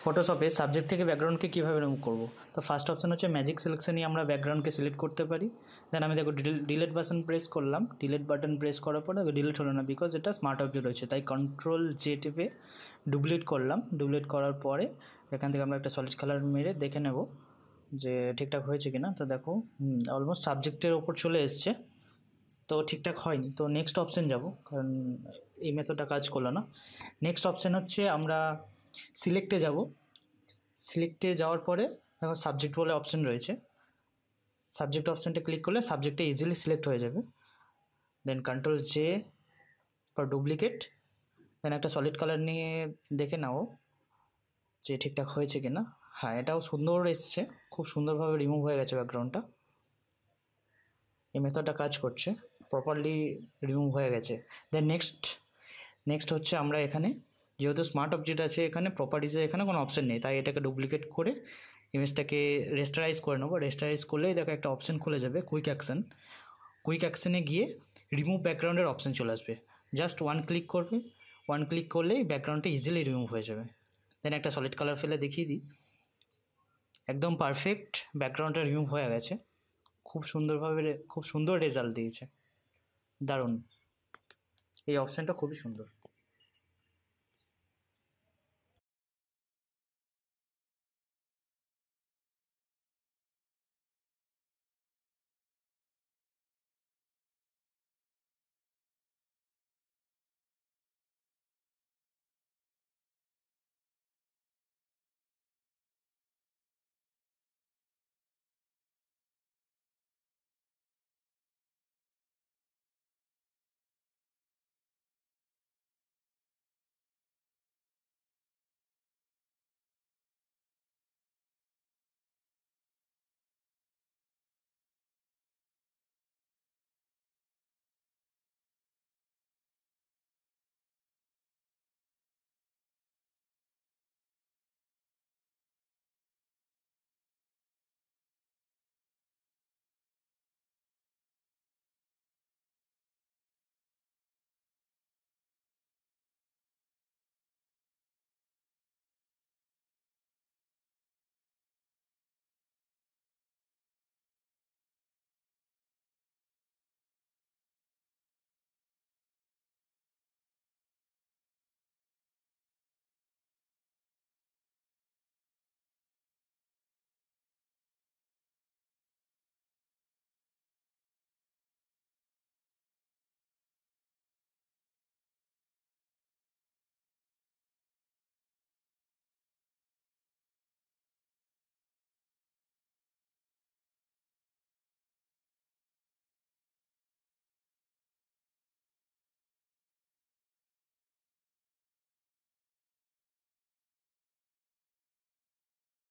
ফটোশপে subject থেকে ব্যাকগ্রাউন্ডকে কীভাবে remove করবো। তো ফার্স্ট অপশান হচ্ছে ম্যাজিক সিলেকশনই আমরা ব্যাকগ্রাউন্ডকে সিলেক্ট করতে পারি। দেন আমি দেখো ডিলিট বাটন প্রেস করলাম, ডিলিট বাটন প্রেস করার পরে ডিলিট হলো না, বিকজ এটা স্মার্ট অবজেক্ট রয়েছে, তাই কন্ট্রোল জে টিপে ডুপ্লিট করলাম। ডুপ্লিট করার পরে এখান থেকে আমরা একটা সলিড কালার মেরে দেখে নেব যে ঠিকঠাক হয়েছে কিনা। তো দেখো অলমোস্ট সাবজেক্টের ওপর চলে এসছে, তো ঠিকঠাক হয়নি। তো নেক্সট অপশান যাব, কারণ এই মেথডটা কাজ করলো না। নেক্সট অপশান হচ্ছে আমরা সিলেক্টে যাব। সিলেক্টে যাওয়ার পরে দেখো সাবজেক্ট বলে অপশান রয়েছে, সাবজেক্ট অপশানটা ক্লিক করলে সাবজেক্টটা ইজিলি সিলেক্ট হয়ে যাবে। দেন কন্ট্রোল জে ফর ডুপ্লিকেট। দেন একটা সলিড কালার নিয়ে দেখে নাও যে ঠিকঠাক হয়েছে কিনা। হ্যাঁ, এটাও সুন্দর এসছে, খুব সুন্দরভাবে রিমুভ হয়ে গেছে ব্যাকগ্রাউন্ডটা। এই মেথডটা কাজ করছে, প্রপারলি রিমুভ হয়ে গেছে। দেন নেক্সট হচ্ছে আমরা এখানে যেহেতু স্মার্ট অবজেক্ট আছে, এখানে প্রপার্টিসে এখানে কোনো অপশান নেই, তাই এটাকে ডুপ্লিকেট করে ইমেজটাকে রেস্টারাইজ করে নেবো। রেস্টারাইজ করলেই দেখো একটা অপশান খুলে যাবে, কুইক অ্যাকশান। কুইক অ্যাকশানে গিয়ে রিমুভ ব্যাকগ্রাউন্ডের অপশান চলে আসবে, জাস্ট ওয়ান ক্লিক করবে। ওয়ান ক্লিক করলেই ব্যাকগ্রাউন্ডটা ইজিলি রিমুভ হয়ে যাবে। দেন একটা সলিড কালার ফেলে দেখিয়ে দিই, একদম পারফেক্ট ব্যাকগ্রাউন্ডটা রিমুভ হয়ে গেছে। খুব সুন্দরভাবে খুব সুন্দর রেজাল্ট দিয়েছে, দারুণ। এই অপশানটা খুবই সুন্দর।